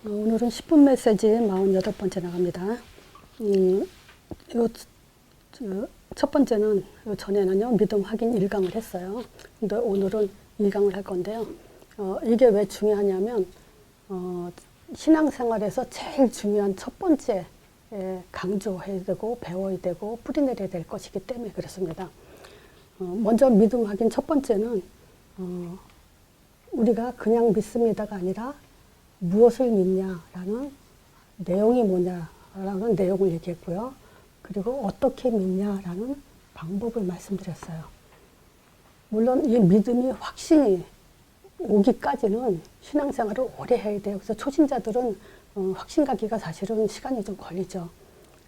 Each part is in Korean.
오늘은 10분 메시지 48번째 나갑니다. 첫 번째는 전에는요, 믿음 확인 1강을 했어요. 근데 오늘은 2강을 할 건데요. 이게 왜 중요하냐면, 신앙생활에서 제일 중요한 첫 번째 강조해야 되고, 배워야 되고, 뿌리내려야 될 것이기 때문에 그렇습니다. 먼저 믿음 확인 첫 번째는, 우리가 그냥 믿습니다가 아니라, 무엇을 믿냐라는 내용이 뭐냐라는 내용을 얘기했고요. 그리고 어떻게 믿냐라는 방법을 말씀드렸어요. 물론 이 믿음이 확신이 오기까지는 신앙생활을 오래 해야 돼요. 그래서 초신자들은 확신 가기가 사실은 시간이 좀 걸리죠.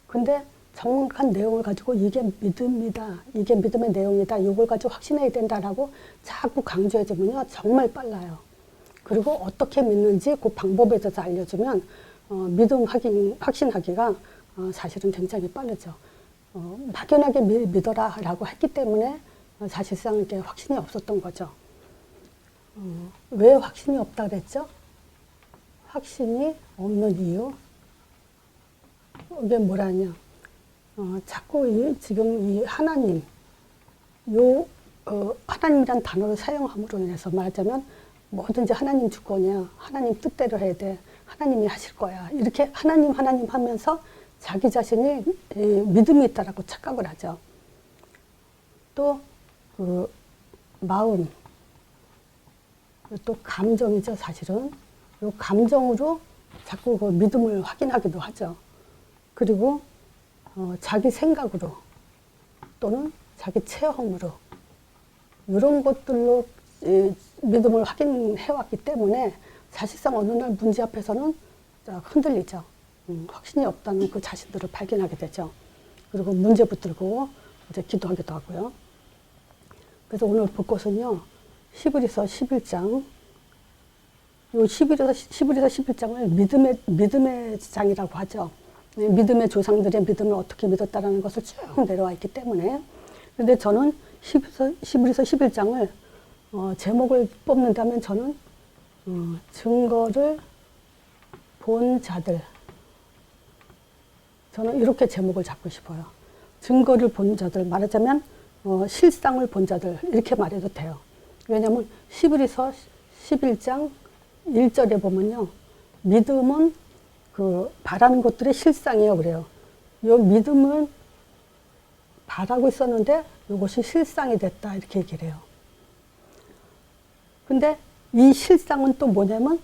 근데 정확한 내용을 가지고 이게 믿음이다, 이게 믿음의 내용이다, 이걸 가지고 확신해야 된다라고 자꾸 강조해주면요, 정말 빨라요. 그리고 어떻게 믿는지 그 방법에 대해서 알려주면 믿음 확신하기가 사실은 굉장히 빠르죠. 막연하게 믿어라 라고 했기 때문에 사실상 이렇게 확신이 없었던 거죠. 왜 확신이 없다 그랬죠? 확신이 없는 이유? 이게 뭐라냐? 자꾸 지금 이 하나님, 하나님이란 단어를 사용함으로 인해서 말하자면 뭐든지 하나님 주권이야. 하나님 뜻대로 해야 돼. 하나님이 하실 거야. 이렇게 하나님 하면서 자기 자신이 믿음이 있다라고 착각을 하죠. 또 그 마음, 또 감정이죠. 사실은 이 감정으로 자꾸 그 믿음을 확인하기도 하죠. 그리고 자기 생각으로 또는 자기 체험으로 이런 것들로 믿음을 확인해왔기 때문에 사실상 어느 날 문제 앞에서는 흔들리죠. 확신이 없다는 그 자신들을 발견하게 되죠. 그리고 문제 붙들고 이제 기도하기도 하고요. 그래서 오늘 볼 것은요, 히브리서 11장, 요 히브리서 11장을 믿음의 장이라고 하죠. 믿음의 조상들의 믿음을 어떻게 믿었다라는 것을 쭉 내려와 있기 때문에. 근데 저는 히브리서 11장을 제목을 뽑는다면 저는 증거를 본 자들, 저는 이렇게 제목을 잡고 싶어요. 증거를 본 자들, 말하자면 실상을 본 자들, 이렇게 말해도 돼요. 왜냐하면 히브리서 11장 1절에 보면요, 믿음은 그 바라는 것들의 실상이에요. 그래요. 이 믿음은 바라고 있었는데 이것이 실상이 됐다, 이렇게 얘기를 해요. 근데 이 실상은 또 뭐냐면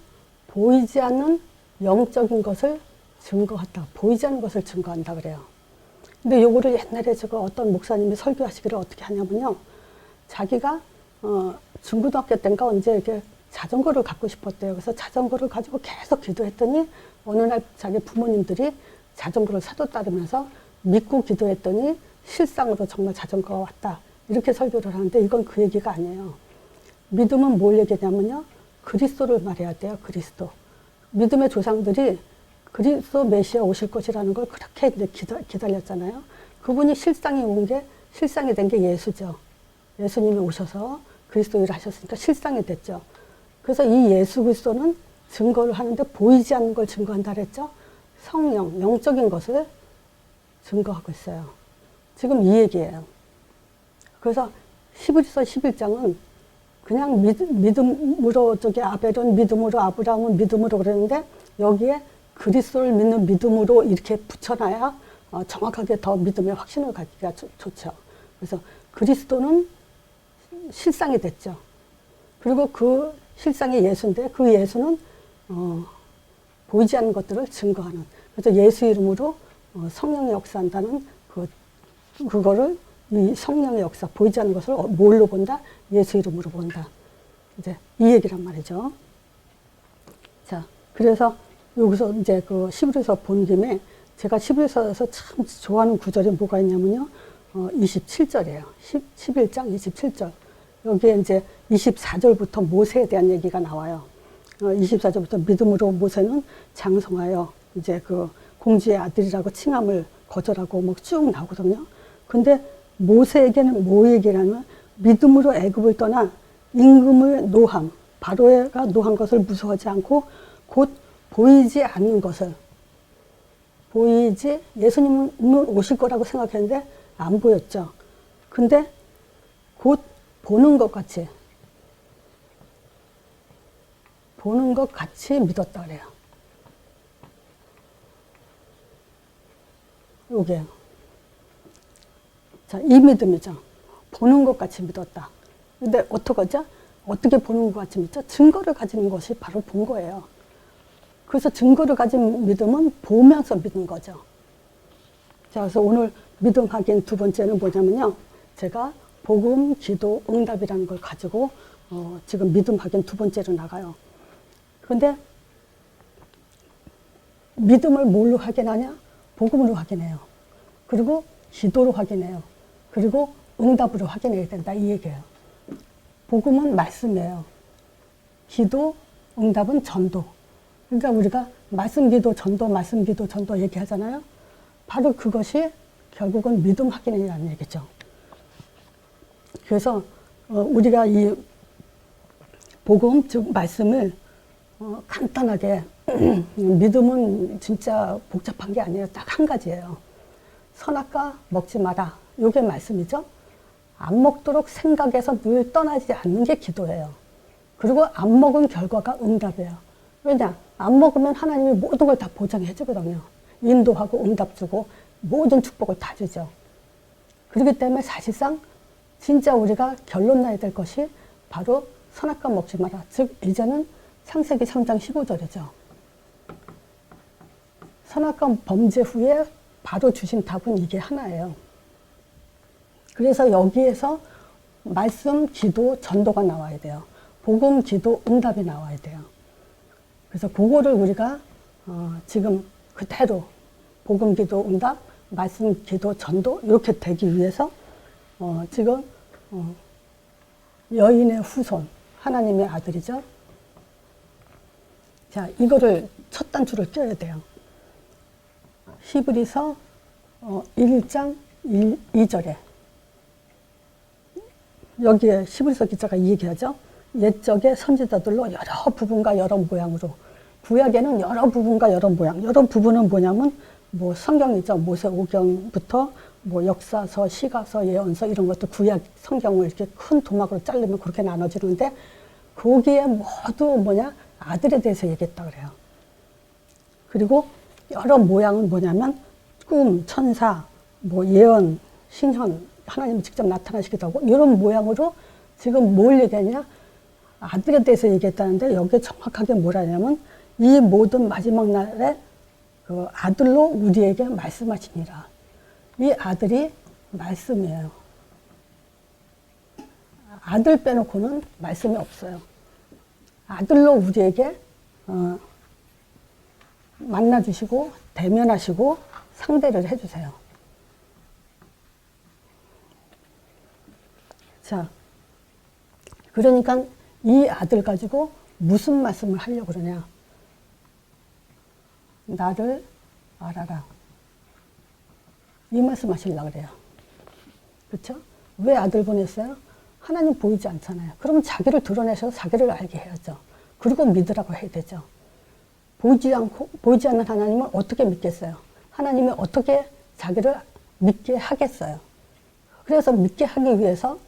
보이지 않는 영적인 것을 증거한다. 보이지 않는 것을 증거한다 그래요. 근데 요거를 옛날에 제가 어떤 목사님이 설교하시기를 어떻게 하냐면요, 자기가 중고등학교 때인가 언제 이렇게 자전거를 갖고 싶었대요. 그래서 자전거를 가지고 계속 기도했더니 어느 날 자기 부모님들이 자전거를 사줬다면서 믿고 기도했더니 실상으로 정말 자전거가 왔다, 이렇게 설교를 하는데 이건 그 얘기가 아니에요. 믿음은 뭘 얘기하냐면요, 그리스도를 말해야 돼요. 그리스도. 믿음의 조상들이 그리스도 메시아 오실 것이라는 걸 그렇게 이제 기다렸잖아요. 그분이 실상이 된 게 예수죠. 예수님이 오셔서 그리스도 일을 하셨으니까 실상이 됐죠. 그래서 이 예수 그리스도는 증거를 하는데 보이지 않는 걸 증거한다 그랬죠. 성령, 영적인 것을 증거하고 있어요. 지금 이 얘기예요. 그래서 히브리서 11장은 그냥 믿음으로, 아벨은 믿음으로, 아브라함은 믿음으로 그러는데 여기에 그리스도를 믿는 믿음으로 이렇게 붙여놔야 정확하게 더 믿음의 확신을 갖기가 좋죠. 그래서 그리스도는 실상이 됐죠. 그리고 그 실상이 예수인데 그 예수는 보이지 않는 것들을 증거하는. 그래서 예수 이름으로 성령의 역사한다는 그거를 이 성령의 역사, 보이지 않는 것을 뭘로 본다? 예수 이름으로 본다. 이제 이 얘기란 말이죠. 자, 그래서 여기서 이제 그 히브리서 본 김에 제가 히브리서에서 참 좋아하는 구절이 뭐가 있냐면요, 27절이에요. 11장 27절. 여기에 이제 24절부터 모세에 대한 얘기가 나와요. 24절부터 믿음으로 모세는 장성하여 이제 그 공주의 아들이라고 칭함을 거절하고 뭐 쭉 나오거든요. 근데 모세에게는 뭐 얘기냐면 믿음으로 애굽을 떠나 임금의 노함, 바로가 노한 것을 무서워하지 않고 곧 보이지 않는 것을, 예수님은 오실 거라고 생각했는데 안 보였죠. 근데 곧 보는 것 같이 믿었다 그래요. 요게. 자, 이 믿음이죠. 보는 것 같이 믿었다. 근데 어떡하죠? 어떻게 보는 것 같이 믿죠? 증거를 가지는 것이 바로 본 거예요. 그래서 증거를 가진 믿음은 보면서 믿는 거죠. 자, 그래서 오늘 믿음 확인 두 번째는 뭐냐면요. 제가 복음, 기도, 응답이라는 걸 가지고 지금 믿음 확인 두 번째로 나가요. 근데 믿음을 뭘로 확인하냐? 복음으로 확인해요. 그리고 기도로 확인해요. 그리고 응답으로 확인해야 된다, 이 얘기예요. 복음은 말씀이에요. 기도, 응답은 전도. 그러니까 우리가 말씀, 기도, 전도, 말씀, 기도, 전도 얘기하잖아요. 바로 그것이 결국은 믿음 확인이라는 얘기죠. 그래서 우리가 이 복음, 즉 말씀을 간단하게 믿음은 진짜 복잡한 게 아니에요. 딱 한 가지예요. 선악과 먹지 마라. 이게 말씀이죠. 안 먹도록 생각해서 늘 떠나지 않는 게 기도예요. 그리고 안 먹은 결과가 응답이에요. 왜냐? 안 먹으면 하나님이 모든 걸 다 보장해 주거든요. 인도하고 응답 주고 모든 축복을 다 주죠. 그렇기 때문에 사실상 진짜 우리가 결론 나야 될 것이 바로 선악과 먹지 마라. 즉 이제는 창세기 3장 15절이죠. 선악과 범죄 후에 바로 주신 답은 이게 하나예요. 그래서 여기에서 말씀, 기도, 전도가 나와야 돼요. 복음, 기도, 응답이 나와야 돼요. 그래서 그거를 우리가 지금 그대로 복음, 기도, 응답, 말씀, 기도, 전도 이렇게 되기 위해서 지금 여인의 후손, 하나님의 아들이죠. 자, 이거를 첫 단추를 껴야 돼요. 히브리서 1장 2절에 여기에 히브리서 기자가 이 얘기하죠. 옛적의 선지자들로 여러 부분과 여러 모양으로, 구약에는 여러 부분과 여러 모양, 여러 부분은 뭐냐면 뭐 성경이죠. 모세오경부터 뭐 역사서, 시가서, 예언서 이런 것도 구약 성경을 이렇게 큰 도막으로 자르면 그렇게 나눠지는데 거기에 모두 뭐냐? 아들에 대해서 얘기했다 그래요. 그리고 여러 모양은 뭐냐면 꿈, 천사, 뭐 예언, 신현, 하나님이 직접 나타나시기도 하고 이런 모양으로 지금 뭘 얘기하냐? 아들에 대해서 얘기했다는데 여기에 정확하게 뭐라냐면 이 모든 마지막 날에 그 아들로 우리에게 말씀하시니라. 이 아들이 말씀이에요. 아들 빼놓고는 말씀이 없어요. 아들로 우리에게 만나주시고 대면하시고 상대를 해주세요. 자, 그러니까 이 아들 가지고 무슨 말씀을 하려고 그러냐. 나를 알아라. 이 말씀 하시려고 그래요. 그렇죠? 왜 아들 보냈어요? 하나님 보이지 않잖아요. 그러면 자기를 드러내셔서 자기를 알게 해야죠. 그리고 믿으라고 해야 되죠. 보이지 않는 하나님을 어떻게 믿겠어요? 하나님이 어떻게 자기를 믿게 하겠어요? 그래서 믿게 하기 위해서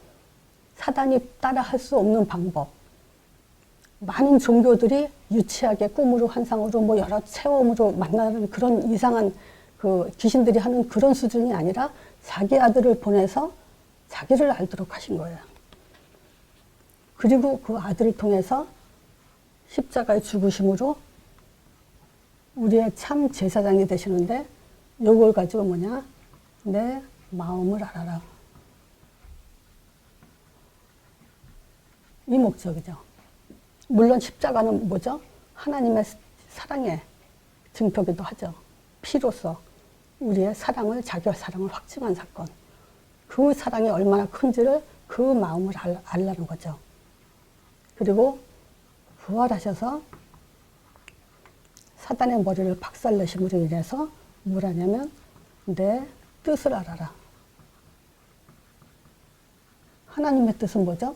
사단이 따라 할 수 없는 방법. 많은 종교들이 유치하게 꿈으로 환상으로 뭐 여러 체험으로 만나는 그런 이상한 그 귀신들이 하는 그런 수준이 아니라 자기 아들을 보내서 자기를 알도록 하신 거예요. 그리고 그 아들을 통해서 십자가의 죽으심으로 우리의 참 제사장이 되시는데 요걸 가지고 뭐냐? 내 마음을 알아라. 이 목적이죠. 물론 십자가는 뭐죠? 하나님의 사랑의 증표기도 하죠. 피로써 우리의 사랑을, 자기의 사랑을 확증한 사건. 그 사랑이 얼마나 큰지를 그 마음을 알라는 거죠. 그리고 부활하셔서 사단의 머리를 박살내심으로 인해서 뭘 하냐면 내 뜻을 알아라. 하나님의 뜻은 뭐죠?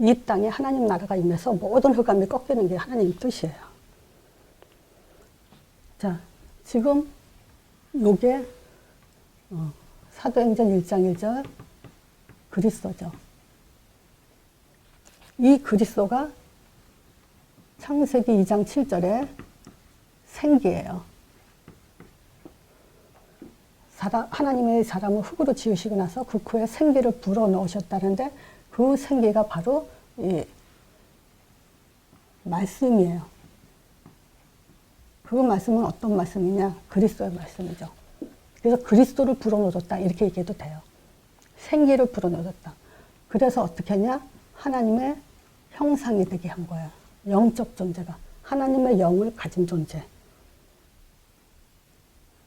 이 땅에 하나님 나라가 임해서 모든 흑암이 꺾이는 게 하나님 뜻이에요. 자, 지금 요게 사도행전 1장 1절 그리스도죠. 이 그리스도가 창세기 2장 7절에 생기예요. 하나님의 사람을 흙으로 지으시고 나서 그 코에 생기를 불어넣으셨다는데 그 생기가 바로 이 말씀이에요. 그 말씀은 어떤 말씀이냐? 그리스도의 말씀이죠. 그래서 그리스도를 불어넣어줬다 이렇게 얘기해도 돼요. 생기를 불어넣어줬다. 그래서 어떻게 했냐? 하나님의 형상이 되게 한 거예요. 영적 존재가. 하나님의 영을 가진 존재.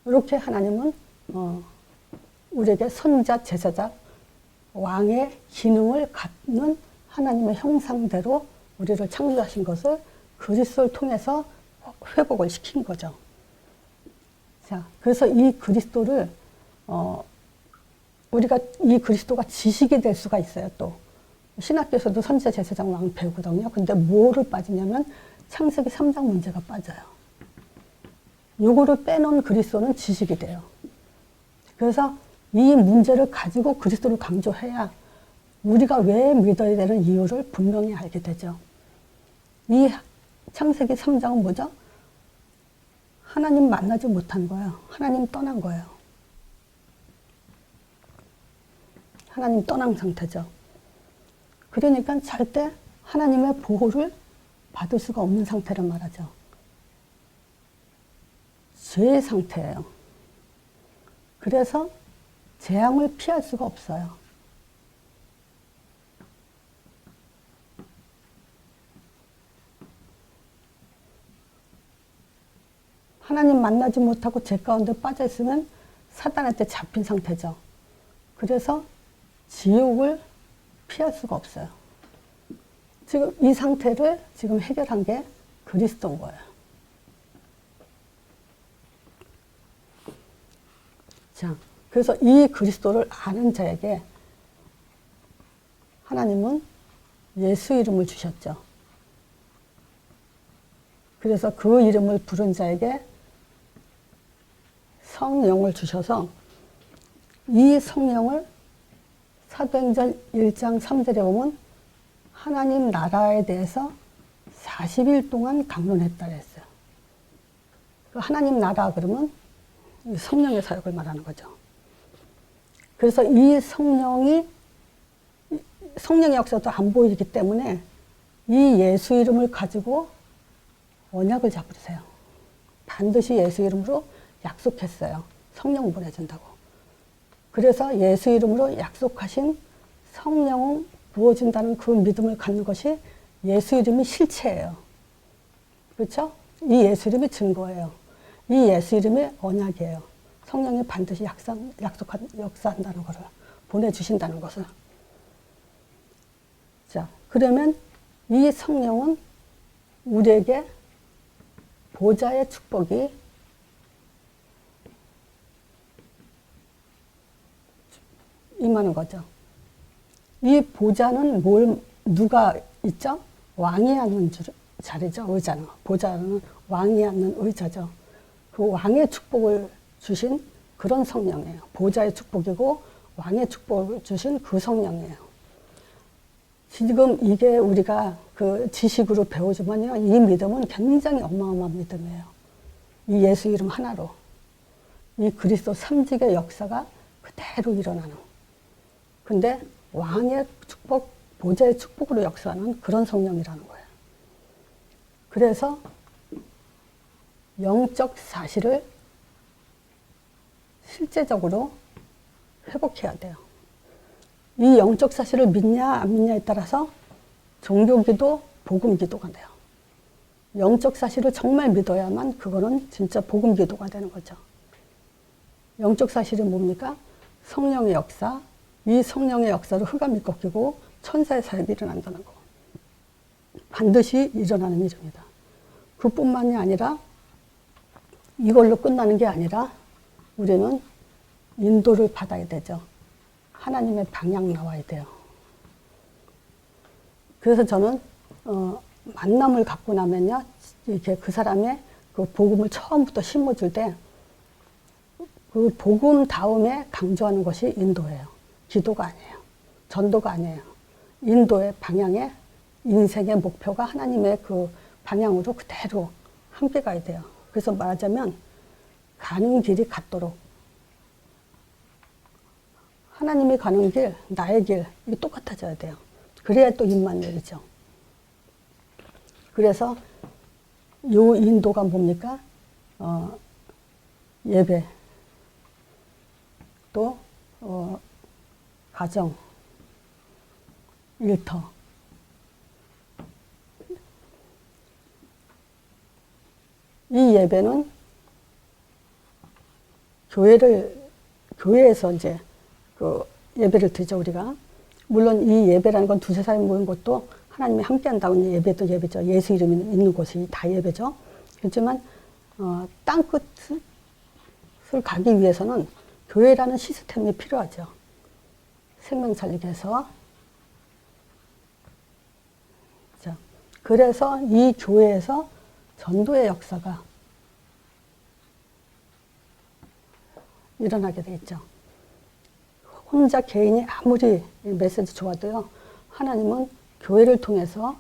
이렇게 하나님은 우리에게 선지자, 제사장, 왕의 기능을 갖는 하나님의 형상대로 우리를 창조하신 것을 그리스도를 통해서 회복을 시킨 거죠. 자, 그래서 이 그리스도를 우리가 이 그리스도가 지식이 될 수가 있어요. 또 신학교에서도 선지자, 제사장, 왕 배우거든요. 근데 뭐를 빠지냐면 창세기 3장 문제가 빠져요. 요거를 빼놓은 그리스도는 지식이 돼요. 그래서 이 문제를 가지고 그리스도를 강조해야 우리가 왜 믿어야 되는 이유를 분명히 알게 되죠. 이 창세기 3장은 뭐죠? 하나님 만나지 못한 거예요. 하나님 떠난 거예요. 하나님 떠난 상태죠. 그러니까 절대 하나님의 보호를 받을 수가 없는 상태를 말하죠. 죄의 상태예요. 그래서 재앙을 피할 수가 없어요. 하나님 만나지 못하고 죄 가운데 빠져 있으면 사단한테 잡힌 상태죠. 그래서 지옥을 피할 수가 없어요. 지금 이 상태를 지금 해결한 게 그리스도인 거예요. 자, 그래서 이 그리스도를 아는 자에게 하나님은 예수 이름을 주셨죠. 그래서 그 이름을 부른 자에게 성령을 주셔서 이 성령을 사도행전 1장 3절에 보면 하나님 나라에 대해서 40일 동안 강론했다 그랬어요. 그 하나님 나라 그러면 성령의 사역을 말하는 거죠. 그래서 이 성령의 역사도 안 보이기 때문에 이 예수 이름을 가지고 언약을 잡으세요. 반드시 예수 이름으로 약속했어요. 성령 보내준다고. 그래서 예수 이름으로 약속하신 성령 부어준다는 그 믿음을 갖는 것이 예수 이름이 실체예요. 그렇죠? 이 예수 이름이 증거예요. 이 예수 이름이 언약이에요. 성령이 반드시 역사한다는 것을, 보내주신다는 것을. 자, 그러면 이 성령은 우리에게 보좌의 축복이 임하는 거죠. 이 보좌는 누가 있죠? 왕이 앉는 자리죠. 의자는. 보좌는 왕이 앉는 의자죠. 그 왕의 축복을 주신 그런 성령이에요. 보좌의 축복이고 왕의 축복을 주신 그 성령이에요. 지금 이게 우리가 그 지식으로 배우지만요. 이 믿음은 굉장히 어마어마한 믿음이에요. 이 예수 이름 하나로. 이 그리스도 삼직의 역사가 그대로 일어나는. 근데 왕의 축복, 보좌의 축복으로 역사하는 그런 성령이라는 거예요. 그래서 영적 사실을 실제적으로 회복해야 돼요. 이 영적 사실을 믿냐 안 믿냐에 따라서 종교기도, 복음기도가 돼요. 영적 사실을 정말 믿어야만 그거는 진짜 복음기도가 되는 거죠. 영적 사실이 뭡니까? 성령의 역사, 이 성령의 역사로 흑암이 꺾이고 천사의 사역이 일어난다는 거. 반드시 일어나는 일입니다. 그뿐만이 아니라 이걸로 끝나는 게 아니라 우리는 인도를 받아야 되죠. 하나님의 방향 나와야 돼요. 그래서 저는 만남을 갖고 나면요, 이렇게 그 사람의 그 복음을 처음부터 심어줄 때 그 복음 다음에 강조하는 것이 인도예요. 기도가 아니에요. 전도가 아니에요. 인도의 방향에 인생의 목표가 하나님의 그 방향으로 그대로 함께 가야 돼요. 그래서 말하자면 가는 길이 같도록 하나님이 가는 길, 나의 길, 이게 똑같아져야 돼요. 그래야 또 입만 내리죠. 그래서 요 인도가 뭡니까? 예배, 또 가정, 일터. 이 예배는 교회에서 이제 그 예배를 드리죠, 우리가. 물론 이 예배라는 건 두세 사람이 모인 것도 하나님이 함께 한다고 예배도 예배죠. 예수 이름이 있는 곳이 다 예배죠. 그렇지만, 땅끝을 가기 위해서는 교회라는 시스템이 필요하죠. 생명 살리게 해서. 자, 그래서 이 교회에서 전도의 역사가 일어나게 돼 있죠. 혼자 개인이 아무리 메시지 좋아도요, 하나님은 교회를 통해서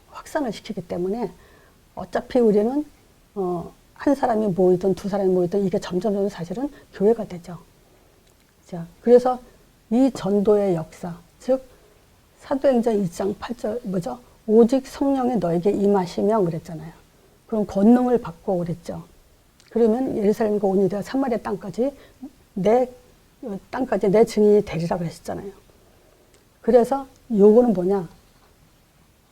확산을 시키기 때문에 어차피 우리는 한 사람이 모이든 두 사람이 모이든 이게 점점 사실은 교회가 되죠. 자, 그래서 이 전도의 역사, 즉 사도행전 2장 8절 뭐죠? 오직 성령이 너에게 임하시면 그랬잖아요. 그럼 권능을 받고 그랬죠. 그러면 예루살렘과 온 유대와 사마리아 땅까지 내 증인이 되리라 그랬었잖아요. 그래서 요거는 뭐냐?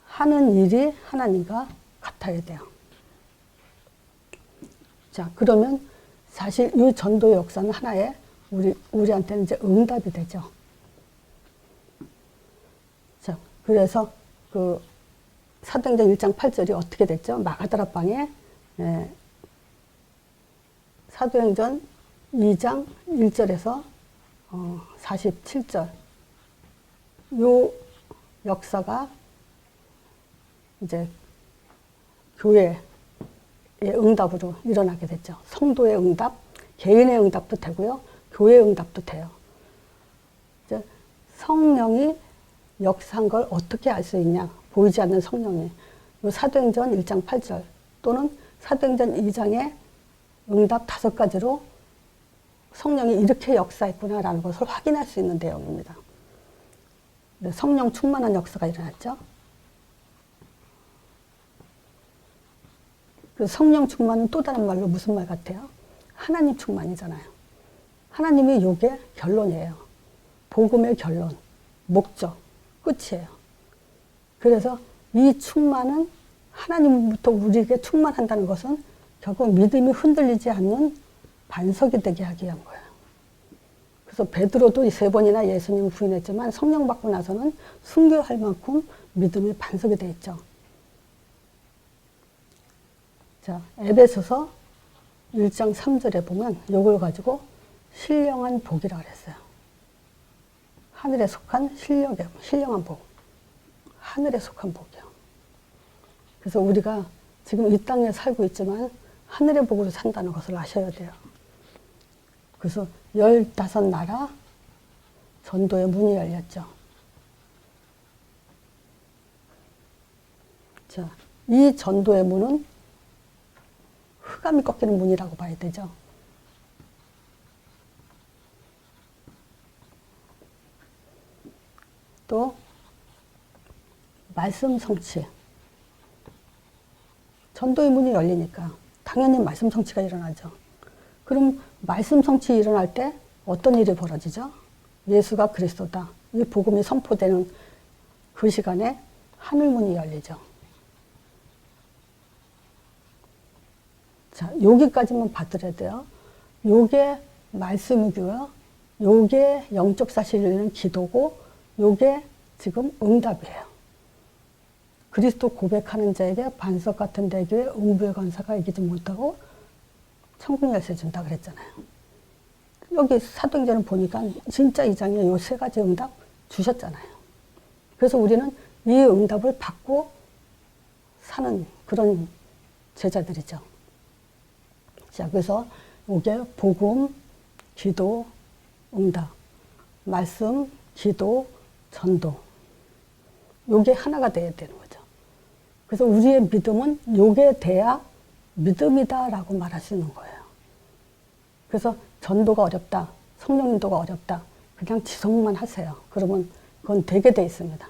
하는 일이 하나님과 같아야 돼요. 자, 그러면 사실 이 전도의 역사는 하나의 우리한테는 이제 응답이 되죠. 자, 그래서 그 사도행전 1장 8절이 어떻게 됐죠? 마가다라 방에 사도행전 2장 1절에서 47절 요 역사가 이제 교회의 응답으로 일어나게 됐죠. 성도의 응답, 개인의 응답도 되고요. 교회의 응답도 돼요. 이제 성령이 역사한 걸 어떻게 알 수 있냐? 보이지 않는 성령이. 요 사도행전 1장 8절 또는 사도행전 2장의 응답 5가지로 성령이 이렇게 역사했구나라는 것을 확인할 수 있는 내용입니다. 성령 충만한 역사가 일어났죠. 그 성령 충만은 또 다른 말로 무슨 말 같아요? 하나님 충만이잖아요. 하나님이 요게 결론이에요. 복음의 결론, 목적, 끝이에요. 그래서 이 충만은 하나님부터 우리에게 충만한다는 것은 결국 믿음이 흔들리지 않는 반석이 되게 하기 위한 거예요. 그래서 베드로도 3번이나 예수님을 부인했지만 성령 받고 나서는 순교할 만큼 믿음의 반석이 되어 있죠. 자, 에베소서 1장 3절에 보면 이걸 가지고 신령한 복이라고 그랬어요. 하늘에 속한 신령한 복. 하늘에 속한 복이요. 그래서 우리가 지금 이 땅에 살고 있지만 하늘의 복으로 산다는 것을 아셔야 돼요. 그래서 15나라 전도의 문이 열렸죠. 자, 이 전도의 문은 흑암이 꺾이는 문이라고 봐야 되죠. 또 말씀 성취. 전도의 문이 열리니까 당연히 말씀 성취가 일어나죠. 그럼 말씀 성취 일어날 때 어떤 일이 벌어지죠? 예수가 그리스도다. 이 복음이 선포되는 그 시간에 하늘문이 열리죠. 자, 여기까지만 받들어야 돼요. 요게 말씀이고요. 요게 영적 사실을 기도고 요게 지금 응답이에요. 그리스도 고백하는 자에게 반석 같은 대교에 응부의 권세가 이기지 못하고 천국 열쇠 준다 그랬잖아요. 여기 사도행전을 보니까 진짜 이 장에 요 3가지 응답 주셨잖아요. 그래서 우리는 이 응답을 받고 사는 그런 제자들이죠. 자, 그래서 이게 복음, 기도, 응답, 말씀, 기도, 전도. 요게 하나가 돼야 되는 거죠. 그래서 우리의 믿음은 요게 돼야 믿음이다라고 말할 수 있는 거예요. 그래서 전도가 어렵다, 성령 인도가 어렵다, 그냥 지속만 하세요. 그러면 그건 되게 돼 있습니다.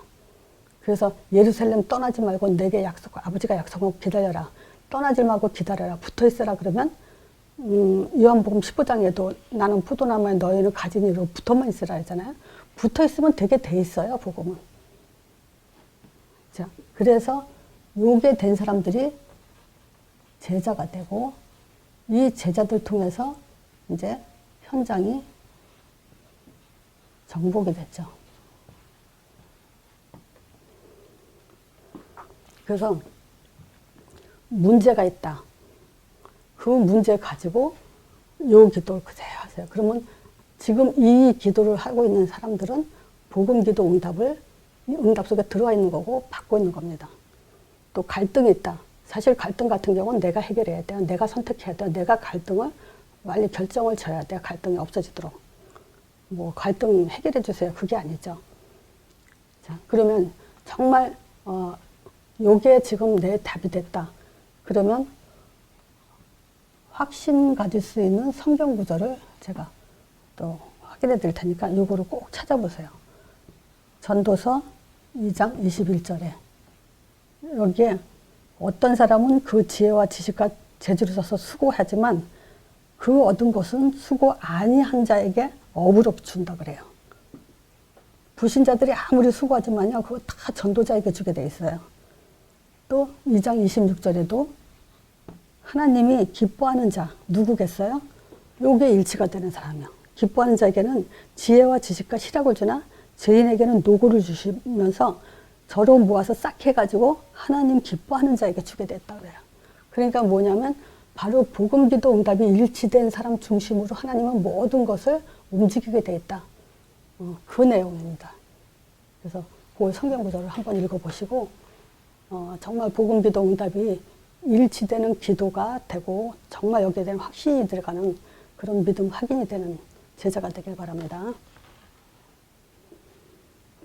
그래서 예루살렘 떠나지 말고 내게 아버지가 약속하고 기다려라. 떠나지 말고 기다려라. 붙어 있어라. 그러면 요한복음 15장에도 나는 포도나무에 너희는 가진 이로 붙어만 있으라 했잖아요. 붙어 있으면 되게 돼 있어요, 복음은. 자, 그래서 요게 된 사람들이 제자가 되고 이 제자들 통해서 이제 현장이 정복이 됐죠. 그래서 문제가 있다. 그 문제 가지고 요 기도를 그대로 하세요. 그러면 지금 이 기도를 하고 있는 사람들은 복음, 기도, 응답 속에 들어와 있는 거고 받고 있는 겁니다. 또 갈등이 있다. 사실 갈등 같은 경우는 내가 해결해야 돼요. 내가 선택해야 돼요. 내가 갈등을 빨리 결정을 져야 돼요. 갈등이 없어지도록. 뭐 갈등 해결해 주세요. 그게 아니죠. 자, 그러면 정말 요게 지금 내 답이 됐다. 그러면 확신 가질 수 있는 성경 구절을 제가 또 확인해 드릴 테니까 요거를 꼭 찾아보세요. 전도서 2장 21절에 여기에 어떤 사람은 그 지혜와 지식과 재주를 써서 수고하지만 그 얻은 것은 수고 아니한 자에게 업으로 준다 그래요. 불신자들이 아무리 수고하지만요, 그거 다 전도자에게 주게 돼 있어요. 또 2장 26절에도 하나님이 기뻐하는 자 누구겠어요? 요게 일치가 되는 사람이요. 기뻐하는 자에게는 지혜와 지식과 희락을 주나 죄인에게는 노고를 주시면서 저로 모아서 싹 해가지고 하나님 기뻐하는 자에게 주게 됐다 그래요. 그러니까 뭐냐면 바로 복음, 기도, 응답이 일치된 사람 중심으로 하나님은 모든 것을 움직이게 돼 있다. 그 내용입니다. 그래서 그 성경 구절을 한번 읽어보시고 정말 복음, 기도, 응답이 일치되는 기도가 되고 정말 여기에 대한 확신이 들어가는 그런 믿음 확인이 되는 제자가 되길 바랍니다.